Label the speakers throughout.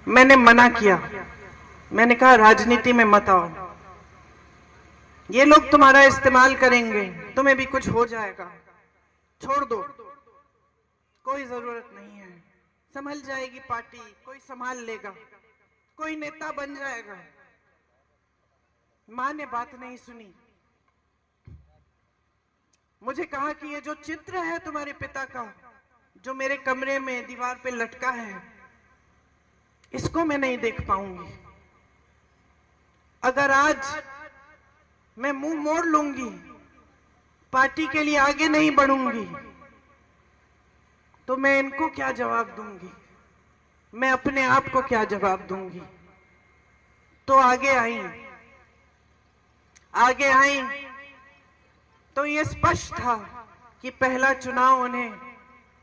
Speaker 1: मैंने मना किया। मैंने कहा राजनीति में मत आओ, ये लोग तुम्हारा इस्तेमाल करेंगे, तुम्हें भी कुछ हो जाएगा, छोड़ दो, कोई जरूरत नहीं है, संभल जाएगी पार्टी, कोई संभाल लेगा, कोई नेता बन जाएगा। मां ने बात नहीं सुनी। मुझे कहा कि ये जो चित्र है तुम्हारे पिता का, जो मेरे कमरे में दीवार पे लटका है, इसको मैं नहीं देख पाऊंगी। अगर आज मैं मुंह मोड़ लूंगी, पार्टी के लिए आगे नहीं बढ़ूंगी, तो मैं इनको क्या जवाब दूंगी, मैं अपने आप को क्या जवाब दूंगी। तो आगे आई तो ये स्पष्ट था कि पहला चुनाव उन्हें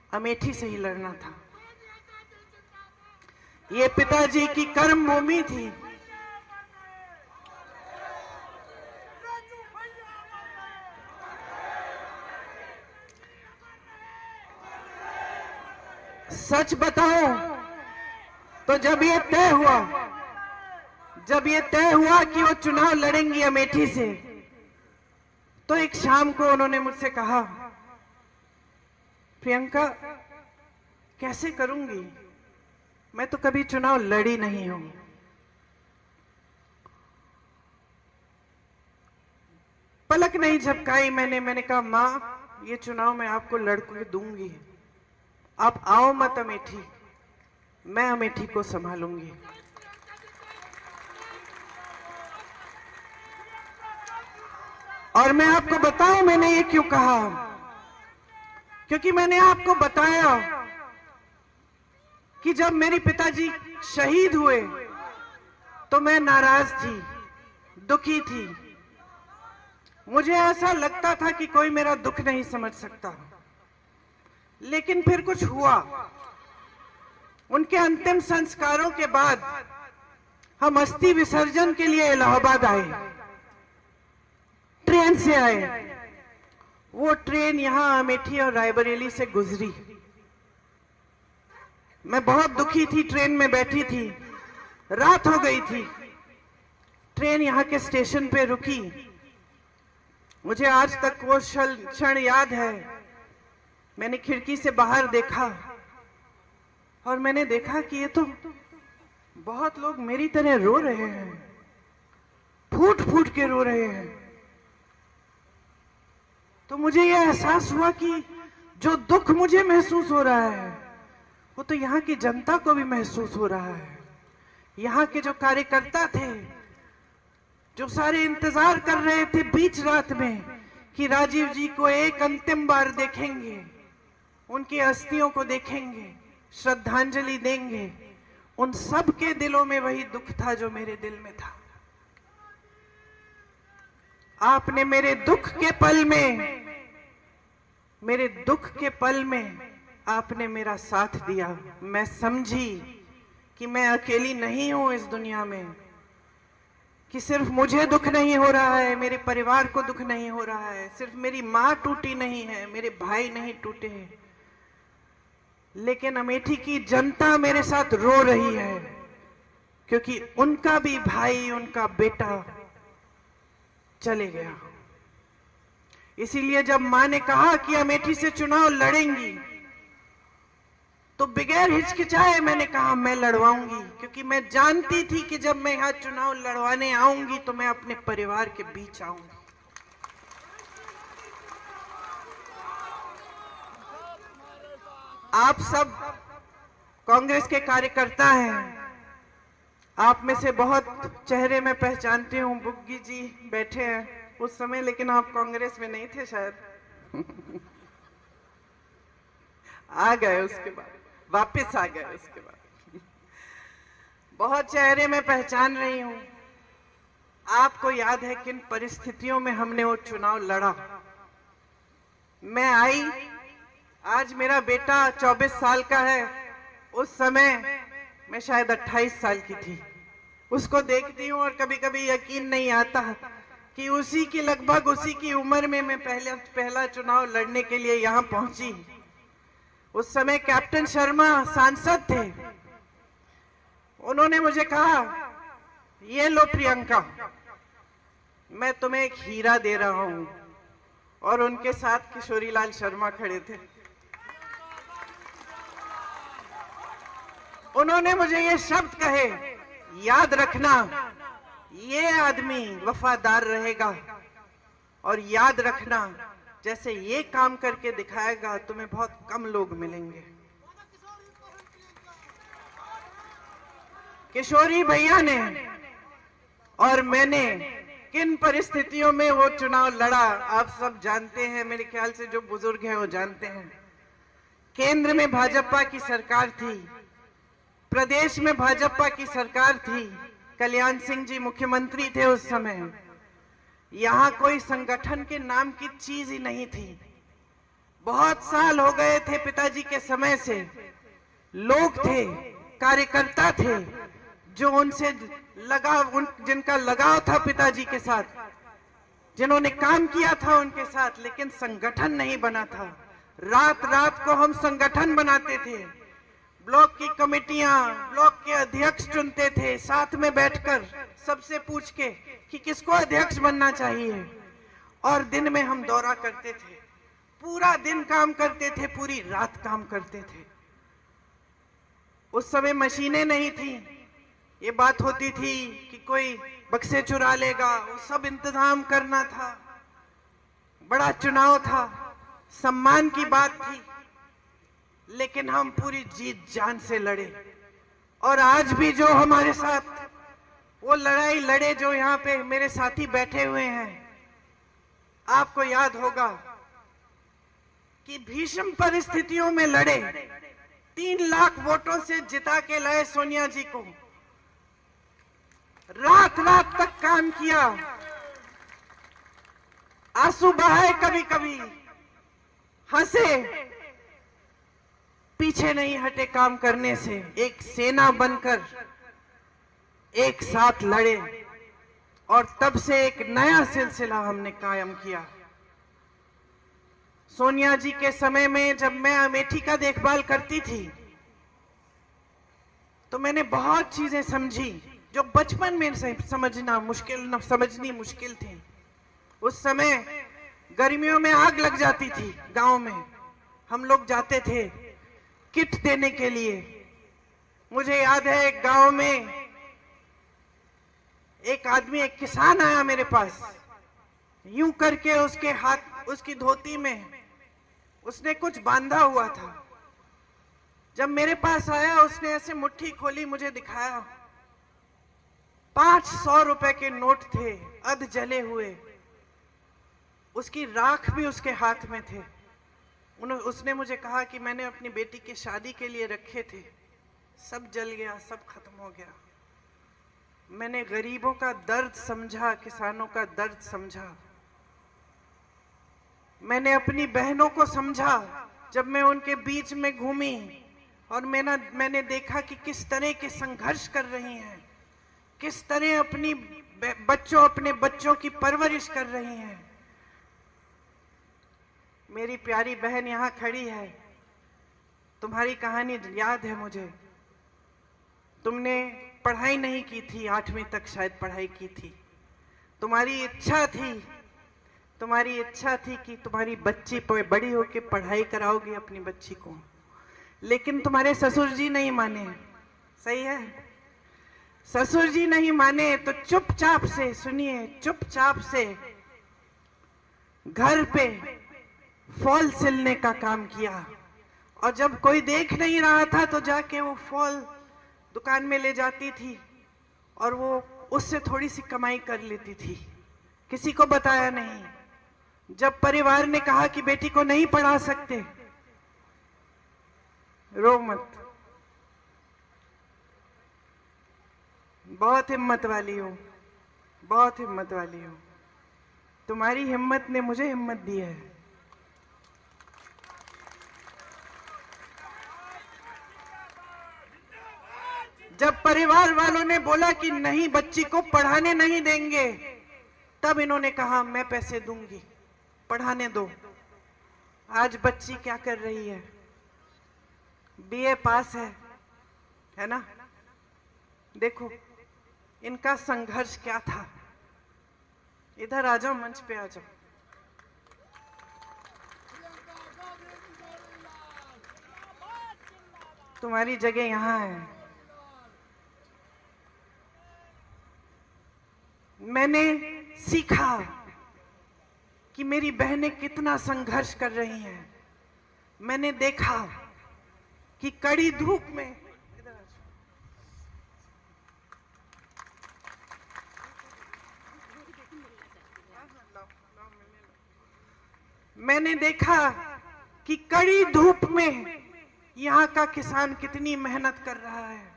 Speaker 1: अमेठी से ही लड़ना था। ये पिताजी की कर्म भूमि थी। सच बताओ तो जब ये तय हुआ कि वो चुनाव लड़ेंगी अमेठी से, तो एक शाम को उन्होंने मुझसे कहा, प्रियंका कैसे करूंगी, मैं तो कभी चुनाव लड़ी नहीं हूं। पलक नहीं झपकाई मैंने कहा मां, ये चुनाव मैं आपको लड़के दूंगी, आप आओ मत अमेठी, मैं अमेठी को संभालूंगी। और मैं आपको बताऊं मैंने ये क्यों कहा, क्योंकि मैंने आपको बताया कि जब मेरे पिताजी शहीद हुए तो मैं नाराज थी, दुखी थी। मुझे ऐसा लगता था कि कोई मेरा दुख नहीं समझ सकता। लेकिन फिर कुछ हुआ। उनके अंतिम संस्कारों के बाद हम अस्थि विसर्जन के लिए इलाहाबाद आए, ट्रेन से आए। वो ट्रेन यहां अमेठी और रायबरेली से गुजरी। मैं बहुत दुखी थी, ट्रेन में बैठी थी, रात हो गई थी। ट्रेन यहां के स्टेशन पे रुकी। मुझे आज तक वो क्षण याद है। मैंने खिड़की से बाहर देखा और मैंने देखा कि ये तो बहुत लोग मेरी तरह रो रहे हैं, फूट फूट के रो रहे हैं। तो मुझे यह एहसास हुआ कि जो दुख मुझे महसूस हो रहा है वो तो यहाँ की जनता को भी महसूस हो रहा है। यहाँ के जो कार्यकर्ता थे, जो सारे इंतजार कर रहे थे बीच रात में कि राजीव जी को एक अंतिम बार देखेंगे, उनकी अस्थियों को देखेंगे, श्रद्धांजलि देंगे, उन सब के दिलों में वही दुख था जो मेरे दिल में था। आपने मेरे दुख के पल में आपने मेरा साथ दिया। मैं समझी कि मैं अकेली नहीं हूं इस दुनिया में, कि सिर्फ मुझे दुख नहीं हो रहा है, मेरे परिवार को दुख नहीं हो रहा है, सिर्फ मेरी मां टूटी नहीं है, मेरे भाई नहीं टूटे हैं, लेकिन अमेठी की जनता मेरे साथ रो रही है, क्योंकि उनका भी भाई, उनका बेटा चले गया। इसीलिए जब मां ने कहा कि अमेठी से चुनाव लड़ेंगी, तो बगैर हिचकिचाए मैंने कहा मैं लड़वाऊंगी, क्योंकि मैं जानती थी कि जब मैं यहां चुनाव लड़वाने आऊंगी तो मैं अपने परिवार के बीच आऊंगी। आप सब कांग्रेस के कार्यकर्ता हैं, आप में से बहुत चेहरे में पहचानती हूं। बुग्गी जी बैठे हैं उस समय, लेकिन आप कांग्रेस में नहीं थे शायद। आ गए उसके बाद, वापस आ गए उसके बाद। बहुत चेहरे में पहचान रही हूं। आपको याद है किन परिस्थितियों में हमने वो चुनाव लड़ा। मैं आई, आज मेरा बेटा 24 साल का है, उस समय मैं शायद 28 साल की थी। उसको देखती हूँ और कभी कभी यकीन नहीं आता कि लगभग उसी की उम्र में मैं पहला चुनाव लड़ने के लिए यहाँ पहुंची। उस समय कैप्टन शर्मा सांसद थे। उन्होंने मुझे कहा, ये लो प्रियंका, मैं तुम्हें एक हीरा दे रहा हूं। और उनके साथ किशोरीलाल शर्मा खड़े थे। उन्होंने मुझे ये शब्द कहे, याद रखना ये आदमी वफादार रहेगा, और याद रखना जैसे ये काम करके दिखाएगा तुम्हें बहुत कम लोग मिलेंगे। किशोरी भैया ने और मैंने किन परिस्थितियों में वो चुनाव लड़ा, आप सब जानते हैं। मेरे ख्याल से जो बुजुर्ग हैं वो जानते हैं। केंद्र में भाजपा की सरकार थी, प्रदेश में भाजपा की सरकार थी, कल्याण सिंह जी मुख्यमंत्री थे उस समय। यहां कोई संगठन के नाम की चीज ही नहीं थी। बहुत साल हो गए थे पिताजी के समय से। लोग थे, कार्यकर्ता थे, जो उनसे जिनका लगाव था पिताजी के साथ, जिन्होंने काम किया था उनके साथ, लेकिन संगठन नहीं बना था। रात रात को हम संगठन बनाते थे, ब्लॉक की कमेटियां, ब्लॉक के अध्यक्ष चुनते थे, साथ में बैठकर सबसे पूछ के कि किसको अध्यक्ष बनना चाहिए। और दिन में हम दौरा करते थे, पूरा दिन काम करते थे, पूरी रात काम करते थे। उस समय मशीनें नहीं थी। ये बात होती थी कि कोई बक्से चुरा लेगा, वो सब इंतजाम करना था। बड़ा चुनाव था, सम्मान की बात थी, लेकिन हम पूरी जीत जान से लड़े। और आज भी जो हमारे साथ वो लड़ाई लड़े, जो यहाँ पे मेरे साथी बैठे हुए हैं, आपको याद होगा कि भीषण परिस्थितियों में लड़े, 3 लाख वोटों से जिता के लाए सोनिया जी को। रात रात तक काम किया, आंसू बहाए, कभी कभी हंसे, पीछे नहीं हटे काम करने से। एक सेना बनकर एक साथ लड़े, और तब से एक नया सिलसिला हमने कायम किया। सोनिया जी के समय में जब मैं अमेठी का देखभाल करती थी, तो मैंने बहुत चीजें समझी जो बचपन में समझनी मुश्किल थी। उस समय गर्मियों में आग लग जाती थी गांव में, हम लोग जाते थे किट देने के लिए। मुझे याद है एक गांव में एक आदमी, एक किसान आया मेरे पास, यूं करके उसके हाथ, उसकी धोती में उसने कुछ बांधा हुआ था। जब मेरे पास आया, उसने ऐसे मुट्ठी खोली, मुझे दिखाया। 500 रुपए के नोट थे, अध जले हुए, उसकी राख भी उसके हाथ में थे। उसने मुझे कहा कि मैंने अपनी बेटी की शादी के लिए रखे थे, सब जल गया, सब खत्म हो गया। मैंने गरीबों का दर्द समझा, किसानों का दर्द समझा। मैंने अपनी बहनों को समझा जब मैं उनके बीच में घूमी, और मैंने देखा कि किस तरह के संघर्ष कर रही हैं, किस तरह अपने बच्चों की परवरिश कर रही हैं। मेरी प्यारी बहन यहाँ खड़ी है, तुम्हारी कहानी याद है मुझे। तुमने पढ़ाई नहीं की थी, 8वीं तक शायद पढ़ाई की थी। तुम्हारी इच्छा थी कि तुम्हारी बच्ची बड़ी होकर पढ़ाई कराओगी अपनी बच्ची को, लेकिन तुम्हारे ससुर जी नहीं माने। सही है, ससुर जी नहीं माने तो चुपचाप से, सुनिए, चुपचाप से घर पे फॉल सिलने का काम किया। और जब कोई देख नहीं रहा था तो जाके वो फॉल दुकान में ले जाती थी, और वो उससे थोड़ी सी कमाई कर लेती थी। किसी को बताया नहीं। जब परिवार ने कहा कि बेटी को नहीं पढ़ा सकते, रो मत, बहुत हिम्मत वाली हो, बहुत हिम्मत वाली हो। तुम्हारी हिम्मत ने मुझे हिम्मत दी है। जब परिवार वालों ने बोला कि नहीं, बच्ची को पढ़ाने नहीं देंगे, तब इन्होंने कहा मैं पैसे दूंगी, पढ़ाने दो। आज बच्ची क्या कर रही है? बीए पास है ना? देखो इनका संघर्ष क्या था। इधर आ जाओ, मंच पे आ जाओ। तुम्हारी जगह यहां है। मैंने सीखा कि मेरी बहनें कितना संघर्ष कर रही हैं। मैंने देखा कि कड़ी धूप में, मैंने देखा कि कड़ी धूप में यहाँ का किसान कितनी मेहनत कर रहा है,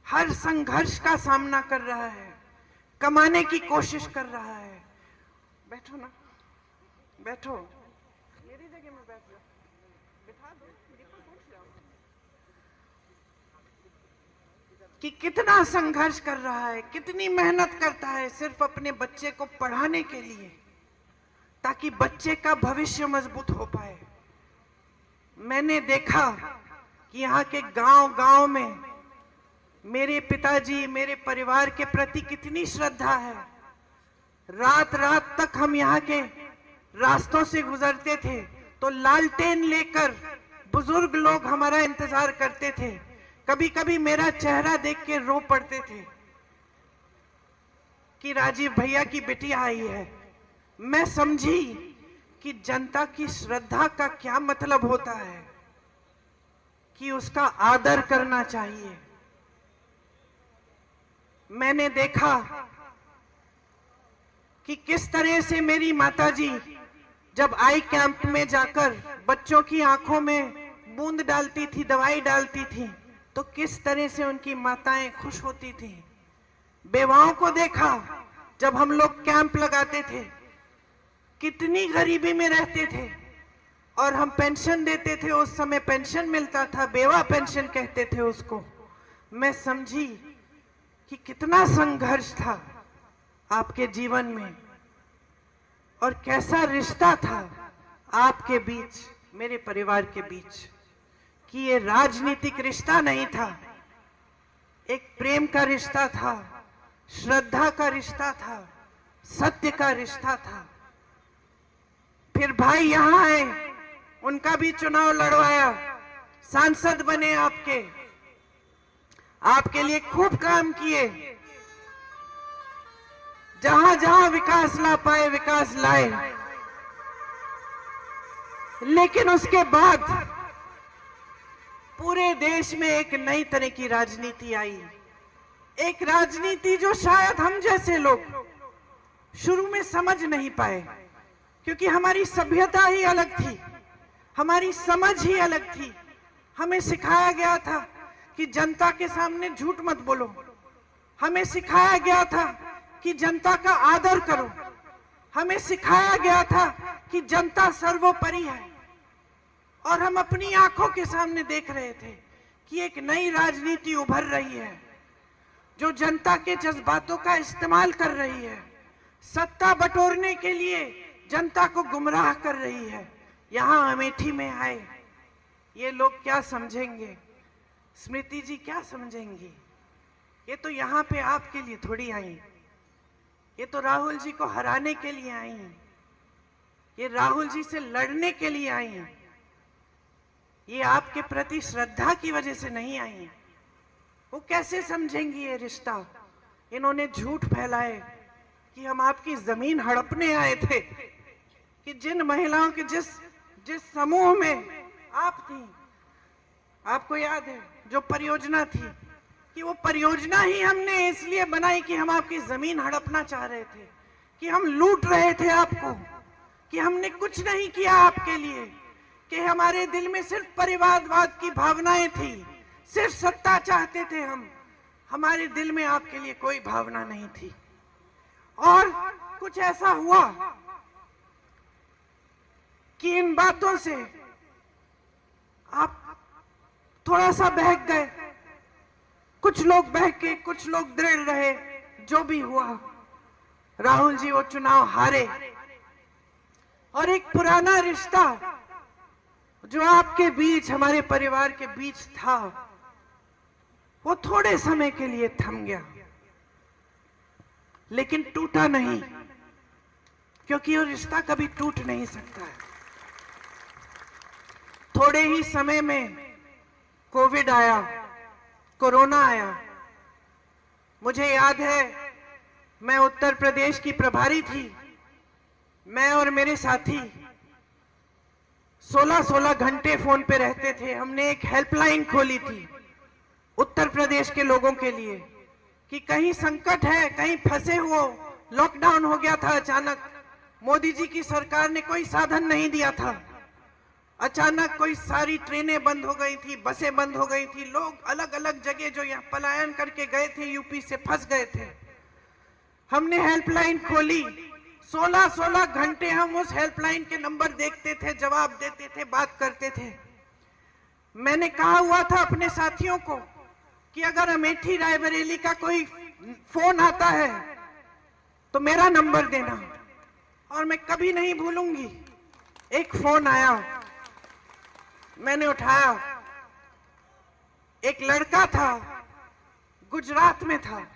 Speaker 1: हर संघर्ष का सामना कर रहा है, कमाने की कोशिश कर रहा है। बैठो ना, बैठो, मेरी जगह में बैठ जाओ, बिठा दो, दीपक उठ जाओ। कि कितना संघर्ष कर रहा है, कितनी मेहनत करता है सिर्फ अपने बच्चे को पढ़ाने के लिए, ताकि बच्चे का भविष्य मजबूत हो पाए। मैंने देखा कि यहाँ के गांव-गांव में मेरे पिताजी, मेरे परिवार के प्रति कितनी श्रद्धा है। रात रात तक हम यहाँ के रास्तों से गुजरते थे तो लालटेन लेकर बुजुर्ग लोग हमारा इंतजार करते थे। कभी कभी मेरा चेहरा देख के रो पड़ते थे कि राजीव भैया की बिटिया आई है। मैं समझी कि जनता की श्रद्धा का क्या मतलब होता है, कि उसका आदर करना चाहिए। मैंने देखा कि किस तरह से मेरी माताजी जब आई कैंप में जाकर बच्चों की आंखों में बूंद डालती थी, दवाई डालती थी, तो किस तरह से उनकी माताएं खुश होती थी। बेवाओं को देखा जब हम लोग कैंप लगाते थे, कितनी गरीबी में रहते थे और हम पेंशन देते थे। उस समय पेंशन मिलता था, बेवा पेंशन कहते थे उसको। मैं समझी कि कितना संघर्ष था आपके जीवन में और कैसा रिश्ता था आपके बीच, मेरे परिवार के बीच, कि ये राजनीतिक रिश्ता नहीं था, एक प्रेम का रिश्ता था, श्रद्धा का रिश्ता था, सत्य का रिश्ता था। फिर भाई यहां आए, उनका भी चुनाव लड़वाया, सांसद बने, आपके लिए खूब काम किए, जहां जहां विकास ला पाए विकास लाए। लेकिन उसके बाद पूरे देश में एक नई तरह की राजनीति आई, एक राजनीति जो शायद हम जैसे लोग शुरू में समझ नहीं पाए, क्योंकि हमारी सभ्यता ही अलग थी, हमारी समझ ही अलग थी। हमें सिखाया गया था कि जनता के सामने झूठ मत बोलो, हमें सिखाया गया था कि जनता का आदर करो, हमें सिखाया गया था कि जनता सर्वोपरि है। और हम अपनी आंखों के सामने देख रहे थे कि एक नई राजनीति उभर रही है, जो जनता के जज्बातों का इस्तेमाल कर रही है, सत्ता बटोरने के लिए जनता को गुमराह कर रही है। यहां अमेठी में आए ये लोग क्या समझेंगे, स्मृति जी क्या समझेंगी? ये तो यहाँ पे आपके लिए थोड़ी आई, ये तो राहुल जी को हराने के लिए आई हैं, ये राहुल जी से लड़ने के लिए आई हैं, ये आपके प्रति श्रद्धा की वजह से नहीं आई हैं। वो कैसे समझेंगी ये रिश्ता? इन्होंने झूठ फैलाए कि हम आपकी जमीन हड़पने आए थे, कि जिन महिलाओं के जिस समूह में आप थी, आपको याद है जो परियोजना थी, कि वो परियोजना ही हमने इसलिए बनाई कि हम आपकी जमीन हड़पना चाह रहे थे, कि हम लूट रहे थे आपको, कि हमने कुछ नहीं किया आपके लिए, कि हमारे दिल में सिर्फ परिवारवाद की भावनाएं थी, सिर्फ सत्ता चाहते थे हम, हमारे दिल में आपके लिए कोई भावना नहीं थी। और कुछ ऐसा हुआ कि इन बातों से आप थोड़ा सा बहक गए, कुछ लोग बहके, कुछ लोग दृढ़ रहे। जो भी हुआ, राहुल जी वो चुनाव हारे, और एक पुराना रिश्ता जो आपके बीच, हमारे परिवार के बीच था, वो थोड़े समय के लिए थम गया, लेकिन टूटा नहीं, क्योंकि वो रिश्ता कभी टूट नहीं सकता है। थोड़े ही समय में कोविड आया, कोरोना आया। मुझे याद है, मैं उत्तर प्रदेश की प्रभारी थी। मैं और मेरे साथी 16-16 घंटे फोन पे रहते थे। हमने एक हेल्पलाइन खोली थी उत्तर प्रदेश के लोगों के लिए कि कहीं संकट है, कहीं फंसे हो। लॉकडाउन हो गया था अचानक, मोदी जी की सरकार ने कोई साधन नहीं दिया था। अचानक कोई सारी ट्रेनें बंद हो गई थी, बसें बंद हो गई थी। लोग अलग अलग जगह जो यहाँ पलायन करके गए थे, यूपी से फंस गए थे। हमने हेल्पलाइन खोली। 16-16 घंटे हम उस हेल्पलाइन के नंबर देखते थे, जवाब देते थे, बात करते थे। मैंने कहा हुआ था अपने साथियों को कि अगर अमेठी रायबरेली का कोई फोन आता है तो मेरा नंबर देना। और मैं कभी नहीं भूलूंगी, एक फोन आया, मैंने उठाया। एक लड़का था, गुजरात में था।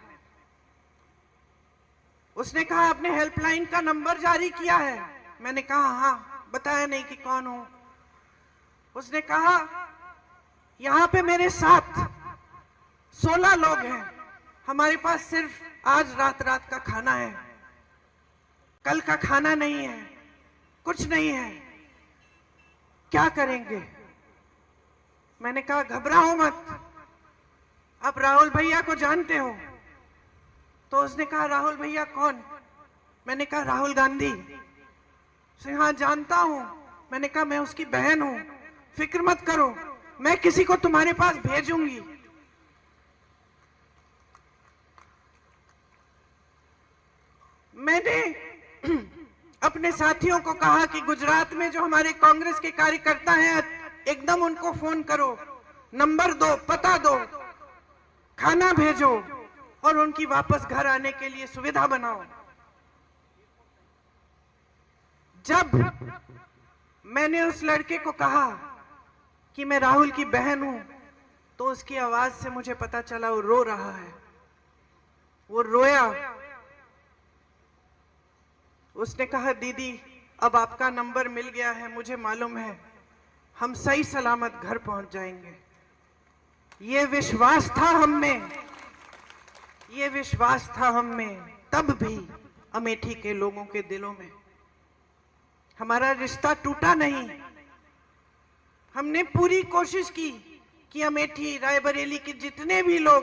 Speaker 1: उसने कहा आपने हेल्पलाइन का नंबर जारी किया है? मैंने कहा हाँ। बताया नहीं कि कौन हो। उसने कहा यहां पे मेरे साथ 16 लोग हैं, हमारे पास सिर्फ आज रात का खाना है, कल का खाना नहीं है, कुछ नहीं है, क्या करेंगे? मैंने कहा घबराओ मत, आप राहुल भैया को जानते हो? तो उसने कहा राहुल भैया कौन? मैंने कहा राहुल गांधी। उसने हाँ जानता हूं। मैंने कहा मैं उसकी बहन हूं, फिक्र मत करो, मैं किसी को तुम्हारे पास भेजूंगी। मैंने अपने साथियों को कहा कि गुजरात में जो हमारे कांग्रेस के कार्यकर्ता हैं, एकदम उनको फोन करो, नंबर दो, पता दो, खाना भेजो और उनकी वापस घर आने के लिए सुविधा बनाओ। जब मैंने उस लड़के को कहा कि मैं राहुल की बहन हूं, तो उसकी आवाज से मुझे पता चला वो रो रहा है। वो रोया। उसने कहा दीदी अब आपका नंबर मिल गया है, मुझे मालूम है हम सही सलामत घर पहुंच जाएंगे। ये विश्वास था हम में, ये विश्वास था हम में तब भी अमेठी के लोगों के दिलों में। हमारा रिश्ता टूटा नहीं। हमने पूरी कोशिश की कि अमेठी रायबरेली के जितने भी लोग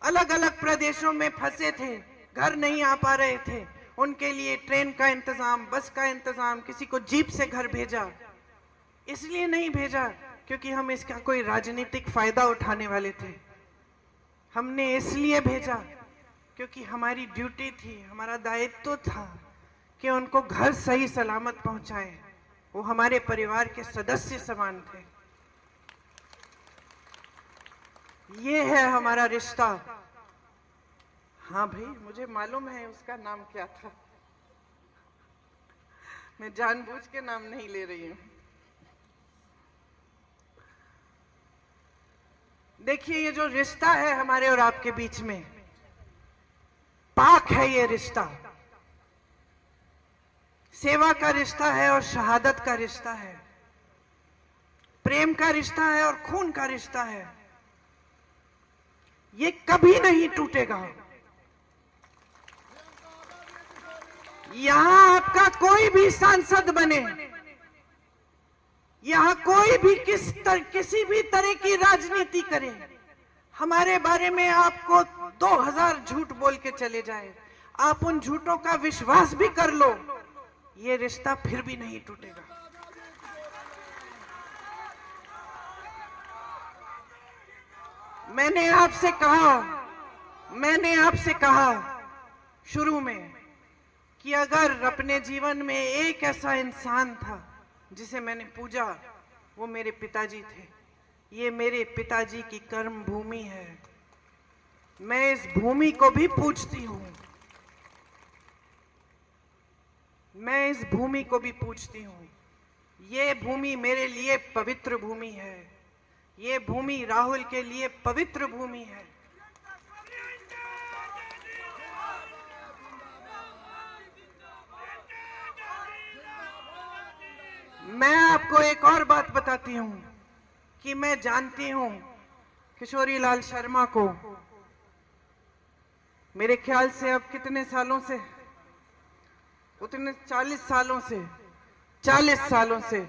Speaker 1: अलग अलग प्रदेशों में फंसे थे, घर नहीं आ पा रहे थे, उनके लिए ट्रेन का इंतजाम, बस का इंतजाम, किसी को जीप से घर भेजा। इसलिए नहीं भेजा क्योंकि हम इसका कोई राजनीतिक फायदा उठाने वाले थे। हमने इसलिए भेजा क्योंकि हमारी ड्यूटी थी, हमारा दायित्व था कि उनको घर सही सलामत पहुंचाए। वो हमारे परिवार के सदस्य समान थे। ये है हमारा रिश्ता। हाँ भाई, मुझे मालूम है उसका नाम क्या था, मैं जानबूझ के नाम नहीं ले रही हूं। देखिए, ये जो रिश्ता है हमारे और आपके बीच में, पाक है ये रिश्ता। सेवा का रिश्ता है और शहादत का रिश्ता है, प्रेम का रिश्ता है और खून का रिश्ता है। ये कभी नहीं टूटेगा। यहां आपका कोई भी सांसद बने, यहां कोई भी किसी भी तरह की राजनीति करे, हमारे बारे में आपको 2000 झूठ बोल के चले जाए, आप उन झूठों का विश्वास भी कर लो, ये रिश्ता फिर भी नहीं टूटेगा। मैंने आपसे कहा शुरू में कि अगर अपने जीवन में एक ऐसा इंसान था जिसे मैंने पूजा, वो मेरे पिताजी थे। ये मेरे पिताजी की कर्म भूमि है। मैं इस भूमि को भी पूजती हूं। मैं इस भूमि को भी पूजती हूं। ये भूमि मेरे लिए पवित्र भूमि है। ये भूमि राहुल के लिए पवित्र भूमि है। मैं आपको एक और बात बताती हूं कि मैं जानती हूं किशोरी लाल शर्मा को, मेरे ख्याल से अब कितने सालों से, उतने 40 सालों से।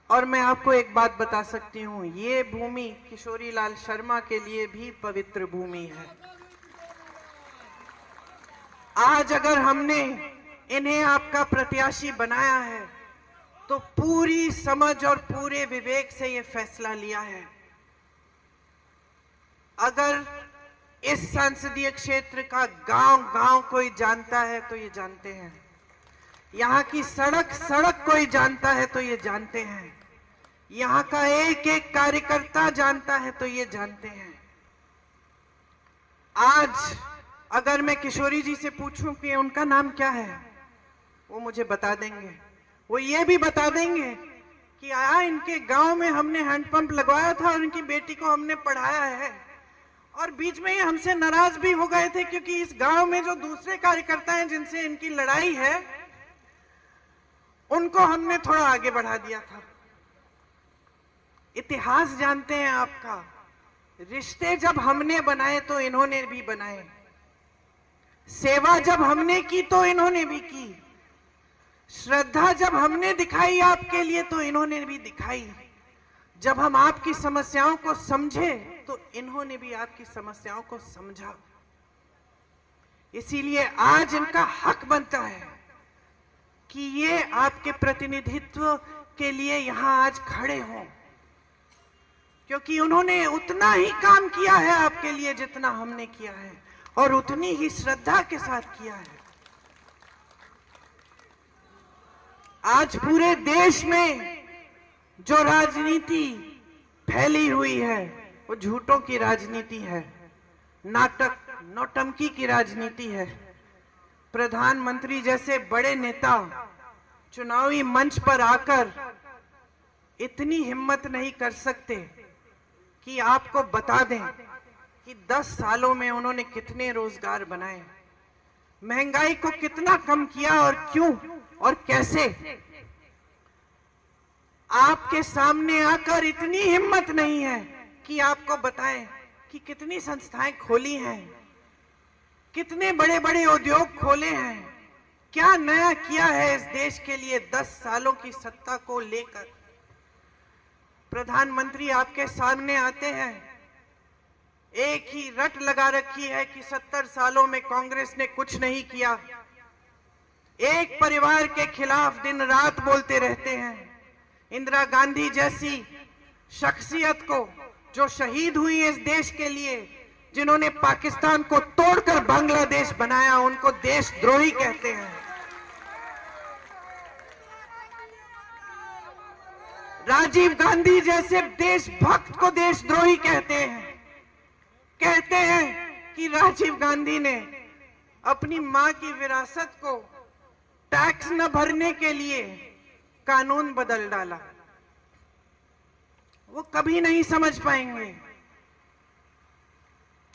Speaker 1: और मैं आपको एक बात बता सकती हूं, ये भूमि किशोरी लाल शर्मा के लिए भी पवित्र भूमि है। आज अगर हमने इन्हें आपका प्रत्याशी बनाया है तो पूरी समझ और पूरे विवेक से ये फैसला लिया है। अगर इस संसदीय क्षेत्र का गांव-गांव कोई जानता है तो ये जानते हैं, यहाँ की सड़क कोई जानता है तो ये जानते हैं, यहाँ का एक एक कार्यकर्ता जानता है तो ये जानते हैं। आज अगर मैं किशोरी जी से पूछूं कि उनका नाम क्या है, वो मुझे बता देंगे। वो ये भी बता देंगे कि इनके गांव में हमने हैंडपंप लगवाया था और इनकी बेटी को हमने पढ़ाया है, और बीच में ये हमसे नाराज भी हो गए थे क्योंकि इस गांव में जो दूसरे कार्यकर्ता हैं जिनसे इनकी लड़ाई है, उनको हमने थोड़ा आगे बढ़ा दिया था। इतिहास जानते हैं आपका। रिश्ते जब हमने बनाए तो इन्होंने भी बनाए, सेवा जब हमने की तो इन्होंने भी की, श्रद्धा जब हमने दिखाई आपके लिए तो इन्होंने भी दिखाई, जब हम आपकी समस्याओं को समझे तो इन्होंने भी आपकी समस्याओं को समझा। इसीलिए आज इनका हक बनता है कि ये आपके प्रतिनिधित्व के लिए यहां आज खड़े हों, क्योंकि उन्होंने उतना ही काम किया है आपके लिए जितना हमने किया है, और उतनी ही श्रद्धा के साथ किया है। आज पूरे देश में जो राजनीति फैली हुई है वो झूठों की राजनीति है, नाटक नौटंकी की राजनीति है। प्रधानमंत्री जैसे बड़े नेता चुनावी मंच पर आकर इतनी हिम्मत नहीं कर सकते कि आपको बता दें कि 10 सालों में उन्होंने कितने रोजगार बनाए, महंगाई को कितना कम किया और क्यों और कैसे। आपके सामने आकर इतनी हिम्मत नहीं है कि आपको बताएं कि कितनी संस्थाएं खोली हैं, कितने बड़े बड़े उद्योग खोले हैं, क्या नया किया है इस देश के लिए 10 सालों की सत्ता को लेकर। प्रधानमंत्री आपके सामने आते हैं, एक ही रट लगा रखी है कि 70 सालों में कांग्रेस ने कुछ नहीं किया, एक परिवार के खिलाफ दिन रात बोलते रहते हैं। इंदिरा गांधी जैसी शख्सियत को जो शहीद हुई इस देश के लिए, जिन्होंने पाकिस्तान को तोड़कर बांग्लादेश बनाया, उनको देशद्रोही कहते हैं। राजीव गांधी जैसे देशभक्त को देशद्रोही कहते हैं। कहते हैं कि राजीव गांधी ने अपनी मां की विरासत को टैक्स न भरने के लिए कानून बदल डाला। वो कभी नहीं समझ पाएंगे।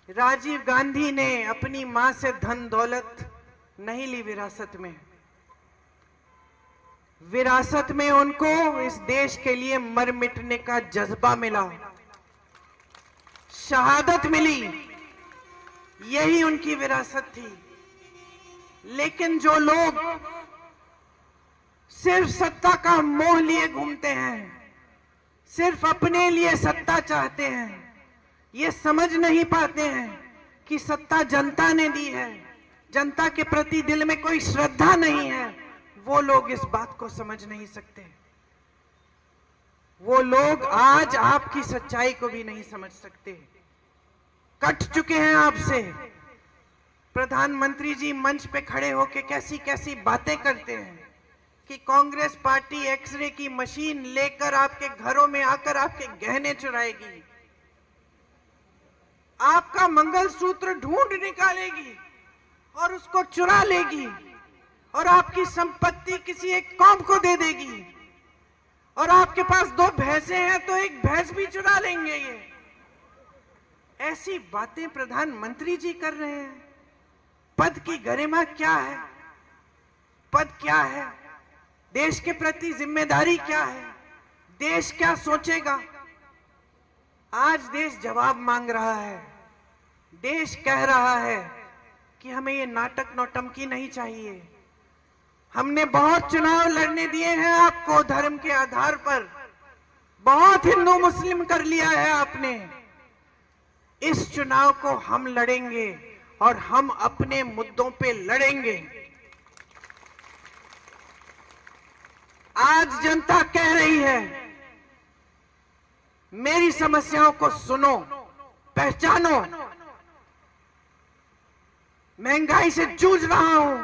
Speaker 1: राजीव गांधी ने अपनी मां से धन दौलत नहीं ली विरासत में, विरासत में उनको इस देश के लिए मर मिटने का जज्बा मिला, शहादत मिली, यही उनकी विरासत थी। लेकिन जो लोग सिर्फ सत्ता का मोह लिए घूमते हैं, सिर्फ अपने लिए सत्ता चाहते हैं, ये समझ नहीं पाते हैं कि सत्ता जनता ने दी है, जनता के प्रति दिल में कोई श्रद्धा नहीं है, वो लोग इस बात को समझ नहीं सकते। वो लोग आज आपकी सच्चाई को भी नहीं समझ सकते, कट चुके हैं आपसे। प्रधानमंत्री जी मंच पे खड़े होकर कैसी कैसी बातें करते हैं कि कांग्रेस पार्टी एक्सरे की मशीन लेकर आपके घरों में आकर आपके गहने चुराएगी, आपका मंगलसूत्र ढूंढ निकालेगी और उसको चुरा लेगी और आपकी संपत्ति किसी एक कौम को दे देगी। और आपके पास 2 भैंसे हैं तो एक भैंस भी चुरा लेंगे। ये ऐसी बातें प्रधानमंत्री जी कर रहे हैं। पद की गरिमा क्या है? पद क्या है? देश के प्रति जिम्मेदारी क्या है? देश क्या सोचेगा? आज देश जवाब मांग रहा है। देश कह रहा है कि हमें ये नाटक नौटंकी नहीं चाहिए। हमने बहुत चुनाव लड़ने दिए हैं आपको धर्म के आधार पर, बहुत हिंदू मुस्लिम कर लिया है आपने। इस चुनाव को हम लड़ेंगे और हम अपने मुद्दों पे लड़ेंगे। आज जनता कह रही है मेरी समस्याओं को सुनो, पहचानो। महंगाई से जूझ रहा हूं,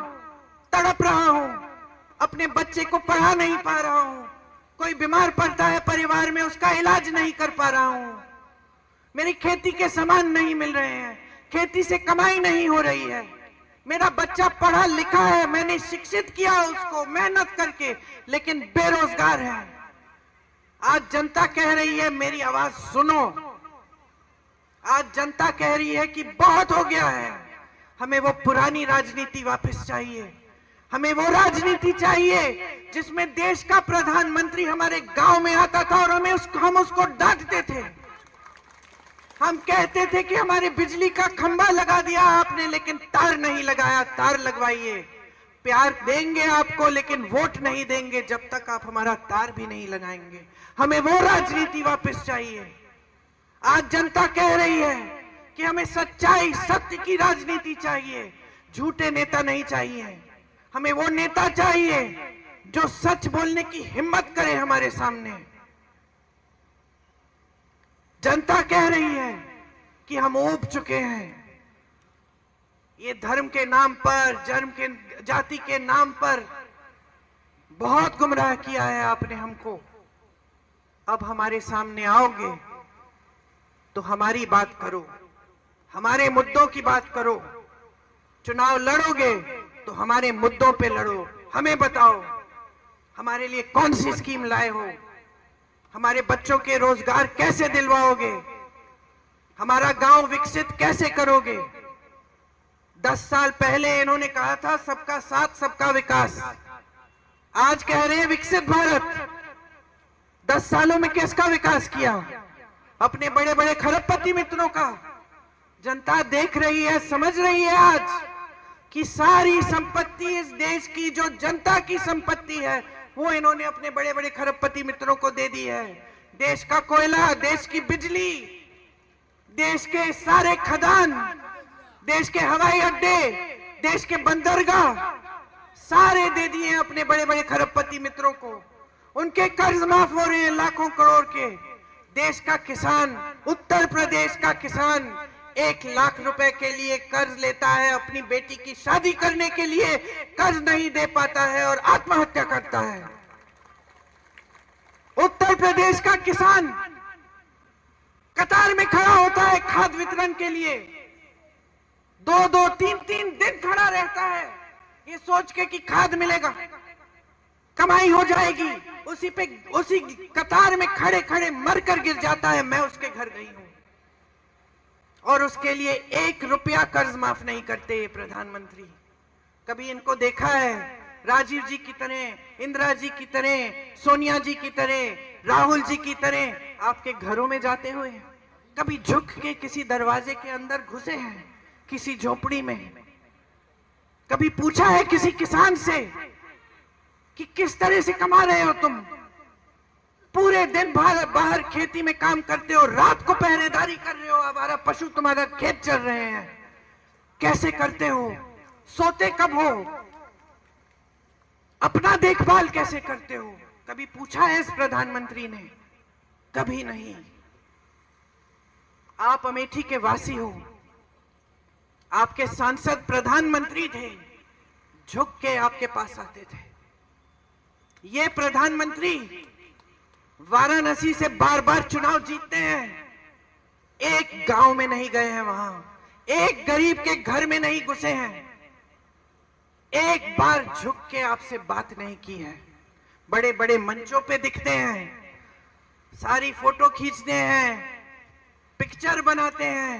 Speaker 1: तड़प रहा हूं, अपने बच्चे को पढ़ा नहीं पा रहा हूं, कोई बीमार पड़ता है परिवार में उसका इलाज नहीं कर पा रहा हूं, मेरी खेती के सामान नहीं मिल रहे हैं, खेती से कमाई नहीं हो रही है, मेरा बच्चा पढ़ा लिखा है, मैंने शिक्षित किया उसको मेहनत करके, लेकिन बेरोजगार है। आज जनता कह रही है मेरी आवाज सुनो। आज जनता कह रही है कि बहुत हो गया है, हमें वो पुरानी राजनीति वापस चाहिए। हमें वो राजनीति चाहिए जिसमें देश का प्रधानमंत्री हमारे गांव में आता था और हम उसको डांटते थे। हम कहते थे कि हमारे बिजली का खंभा लगा दिया आपने, लेकिन तार नहीं लगाया, तार लगवाइए। प्यार देंगे आपको लेकिन वोट नहीं देंगे जब तक आप हमारा तार भी नहीं लगाएंगे। हमें वो राजनीति वापस चाहिए। आज जनता कह रही है कि हमें सच्चाई, सत्य की राजनीति चाहिए, झूठे नेता नहीं चाहिए। हमें वो नेता चाहिए जो सच बोलने की हिम्मत करे हमारे सामने। जनता कह रही है कि हम ऊब चुके हैं। ये धर्म के नाम पर, जाति के नाम पर बहुत गुमराह किया है आपने हमको। अब हमारे सामने आओगे तो हमारी बात करो, हमारे मुद्दों की बात करो। चुनाव लड़ोगे तो हमारे मुद्दों पे लड़ो। हमें बताओ हमारे लिए कौन सी स्कीम लाए हो, हमारे बच्चों के रोजगार कैसे दिलवाओगे, हमारा गांव विकसित कैसे करोगे। 10 साल पहले इन्होंने कहा था सबका साथ सबका विकास, आज कह रहे हैं विकसित भारत। 10 सालों में किसका विकास किया? अपने बड़े बड़े खरबपति मित्रों का। जनता देख रही है, समझ रही है आज कि सारी संपत्ति इस देश की जो जनता की संपत्ति है वो इन्होंने अपने बड़े बड़े खरबपति मित्रों को दे दी है। देश का कोयला, देश की बिजली, देश के सारे खदान, देश के हवाई अड्डे, देश के बंदरगाह सारे दे दिए हैं अपने बड़े बड़े खरबपति मित्रों को। उनके कर्ज माफ हो रहे हैं लाखों करोड़ के। देश का किसान, उत्तर प्रदेश का किसान 1 लाख रुपए के लिए कर्ज लेता है, अपनी बेटी की शादी करने के लिए कर्ज नहीं दे पाता है और आत्महत्या करता है। उत्तर प्रदेश का किसान कतार में खड़ा होता है खाद वितरण के लिए, 2-2, 3-3 दिन खड़ा रहता है ये सोच के कि खाद मिलेगा, कमाई हो जाएगी। उसी कतार में खड़े खड़े मरकर गिर जाता है। मैं उसके घर गई हूं और उसके लिए 1 रुपया कर्ज माफ नहीं करते ये प्रधानमंत्री। कभी इनको देखा है राजीव जी की तरह, इंदिरा जी की तरह, सोनिया जी की तरह, राहुल जी की तरह आपके घरों में जाते हुए? कभी झुक के किसी दरवाजे के अंदर घुसे हैं, किसी झोपड़ी में? कभी पूछा है किसी किसान से कि किस तरह से कमा रहे हो तुम? पूरे दिन बाहर खेती में काम करते हो, रात को पहरेदारी कर रहे हो, हमारा पशु तुम्हारा खेत चल रहे हैं, कैसे करते हो? सोते कब हो? अपना देखभाल कैसे करते हो? कभी पूछा है इस प्रधानमंत्री ने? कभी नहीं। आप अमेठी के वासी हो, आपके सांसद प्रधानमंत्री थे, झुक के आपके पास आते थे। ये प्रधानमंत्री वाराणसी से बार बार चुनाव जीतते हैं, एक गांव में नहीं गए हैं, वहां एक गरीब के घर में नहीं घुसे हैं, एक बार झुक के आपसे बात नहीं की है। बड़े बड़े मंचों पे दिखते हैं, सारी फोटो खींचते हैं, पिक्चर बनाते हैं,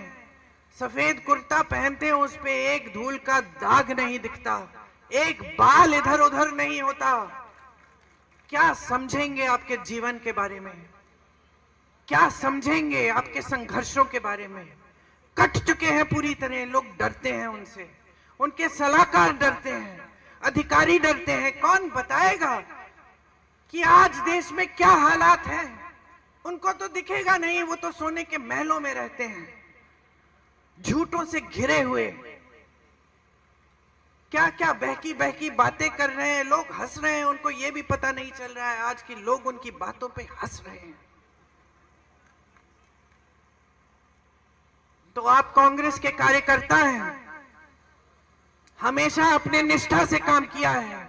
Speaker 1: सफेद कुर्ता पहनते हैं, उस पे एक धूल का दाग नहीं दिखता, एक बाल इधर उधर नहीं होता। क्या समझेंगे आपके जीवन के बारे में? क्या समझेंगे आपके संघर्षों के बारे में? कट चुके हैं पूरी तरह, लोग डरते हैं उनसे, उनके सलाहकार डरते हैं, अधिकारी डरते हैं। कौन बताएगा कि आज देश में क्या हालात हैं? उनको तो दिखेगा नहीं, वो तो सोने के महलों में रहते हैं, झूठों से घिरे हुए। क्या क्या बहकी बहकी बातें कर रहे हैं, लोग हंस रहे हैं, उनको ये भी पता नहीं चल रहा है आज की लोग उनकी बातों पे हंस रहे हैं। तो आप कांग्रेस के कार्यकर्ता हैं, हमेशा अपने निष्ठा से काम किया है।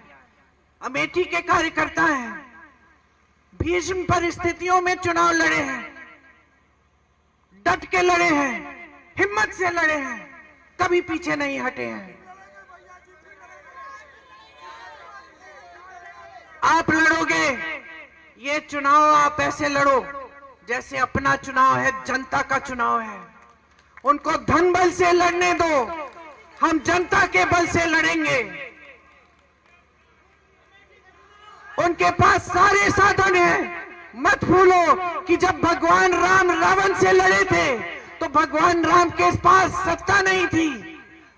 Speaker 1: अमेठी के कार्यकर्ता हैं, भीषण परिस्थितियों में चुनाव लड़े हैं, डट के लड़े हैं, हिम्मत से लड़े हैं, कभी पीछे नहीं हटे हैं। आप लड़ोगे ये चुनाव, आप ऐसे लड़ो जैसे अपना चुनाव है, जनता का चुनाव है। उनको धन बल से लड़ने दो, हम जनता के बल से लड़ेंगे। उनके पास सारे साधन हैं। मत भूलो कि जब भगवान राम रावण से लड़े थे तो भगवान राम के पास सत्ता नहीं थी,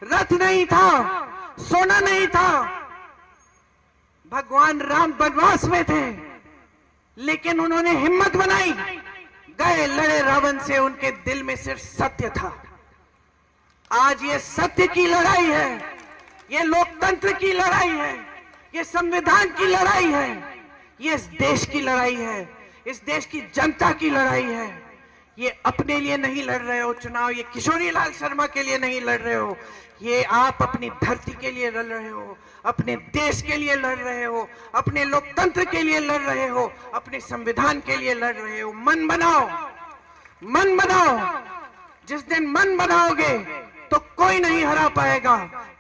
Speaker 1: रथ नहीं था, सोना नहीं था। भगवान राम वनवास में थे, लेकिन उन्होंने हिम्मत बनाई, गए लड़े रावण से। उनके दिल में सिर्फ सत्य था। आज ये सत्य की लड़ाई है, ये लोकतंत्र की लड़ाई है, ये संविधान की लड़ाई है, ये इस देश की लड़ाई है, इस देश की जनता की लड़ाई है। ये अपने लिए नहीं लड़ रहे हो चुनाव, ये किशोरी लाल शर्मा के लिए नहीं लड़ रहे हो, ये आप अपनी धरती के लिए लड़ रहे हो, अपने देश के लिए लड़ रहे हो, अपने लोकतंत्र के लिए लड़ रहे हो, अपने संविधान के लिए लड़ रहे हो। मन बनाओ, मन बनाओ। जिस दिन मन बनाओगे तो कोई नहीं हरा पाएगा।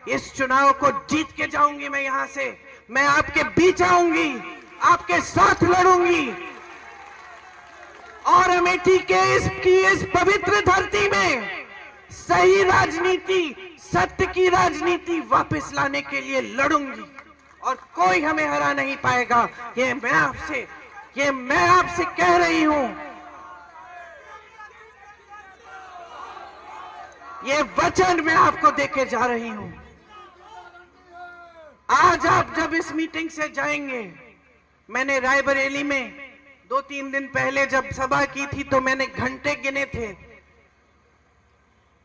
Speaker 1: इस चुनाव को जीत के जाऊंगी मैं यहां से, मैं आपके बीच आऊंगी, आपके साथ लड़ूंगी और अमेठी के इस पवित्र धरती में सही राजनीति, सत्य की राजनीति वापस लाने के लिए लड़ूंगी और कोई हमें हरा नहीं पाएगा। ये मैं आपसे कह रही हूं, ये वचन मैं आपको देके जा रही हूं। आज आप जब इस मीटिंग से जाएंगे, मैंने रायबरेली में 2-3 दिन पहले जब सभा की थी तो मैंने घंटे गिने थे।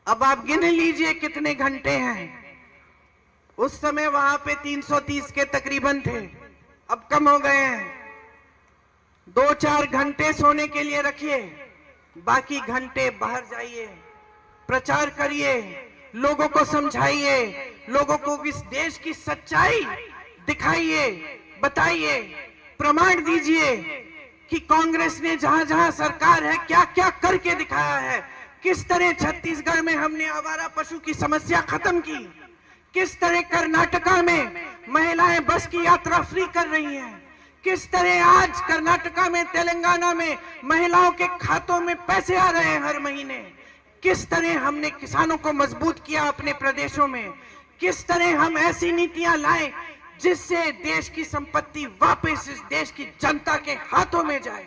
Speaker 1: अब आप गिन लीजिए कितने घंटे हैं। उस समय वहां पे 330 के तकरीबन थे, अब कम हो गए हैं। 2-4 घंटे सोने के लिए रखिए, बाकी घंटे बाहर जाइए, प्रचार करिए, लोगों को समझाइए, लोगों को इस देश की सच्चाई दिखाइए, बताइए, प्रमाण दीजिए कि कांग्रेस ने जहां जहां सरकार है क्या क्या करके दिखाया है। किस तरह छत्तीसगढ़ में हमने आवारा पशु की समस्या खत्म की, किस तरह कर्नाटका में महिलाएं बस की यात्रा फ्री कर रही हैं, किस तरह आज कर्नाटका में, तेलंगाना में महिलाओं के खातों में पैसे आ रहे हैं हर महीने, किस तरह हमने किसानों को मजबूत किया अपने प्रदेशों में, किस तरह हम ऐसी नीतियां लाए जिससे देश की संपत्ति वापस इस देश की जनता के हाथों में जाए।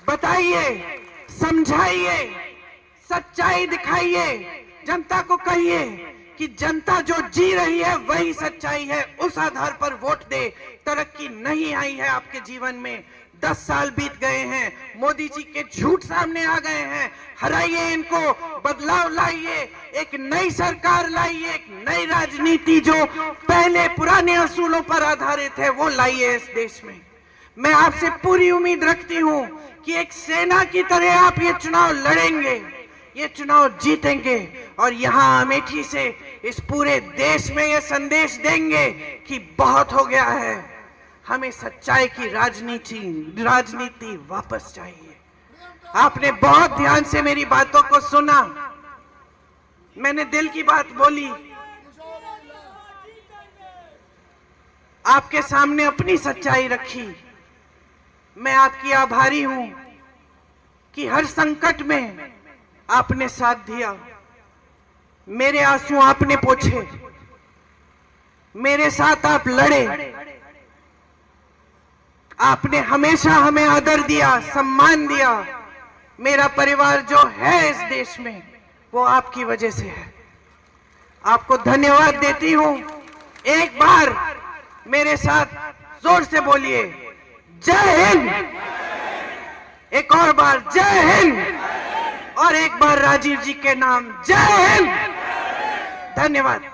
Speaker 1: बताइए, समझाइए, सच्चाई दिखाइए, जनता को कहिए कि जनता जो जी रही है वही सच्चाई है, उस आधार पर वोट दे। तरक्की नहीं आई है आपके जीवन में, 10 साल बीत गए हैं, मोदी जी के झूठ सामने आ गए हैं, हराइए इनको, बदलाव लाइए, एक नई सरकार लाइए, एक नई राजनीति जो पहले पुराने असूलों पर आधारित है वो लाइए इस देश में। मैं आपसे पूरी उम्मीद रखती हूं कि एक सेना की तरह आप ये चुनाव लड़ेंगे, ये चुनाव जीतेंगे और यहां अमेठी से इस पूरे देश में ये संदेश देंगे कि बहुत हो गया है, हमें सच्चाई की राजनीति वापस चाहिए। आपने बहुत ध्यान से मेरी बातों को सुना, मैंने दिल की बात बोली। आपके सामने अपनी सच्चाई रखी। मैं आपकी आभारी हूं कि हर संकट में आपने साथ दिया। मेरे आंसू आपने पोंछे, मेरे साथ आप लड़े। आपने हमेशा हमें आदर दिया, सम्मान दिया। मेरा परिवार जो है इस देश में वो आपकी वजह से है। आपको धन्यवाद देती हूं। एक बार मेरे साथ जोर से बोलिए, जय हिंद। एक और बार जय हिंद, और एक बार राजीव जी के नाम जय हिंद। धन्यवाद।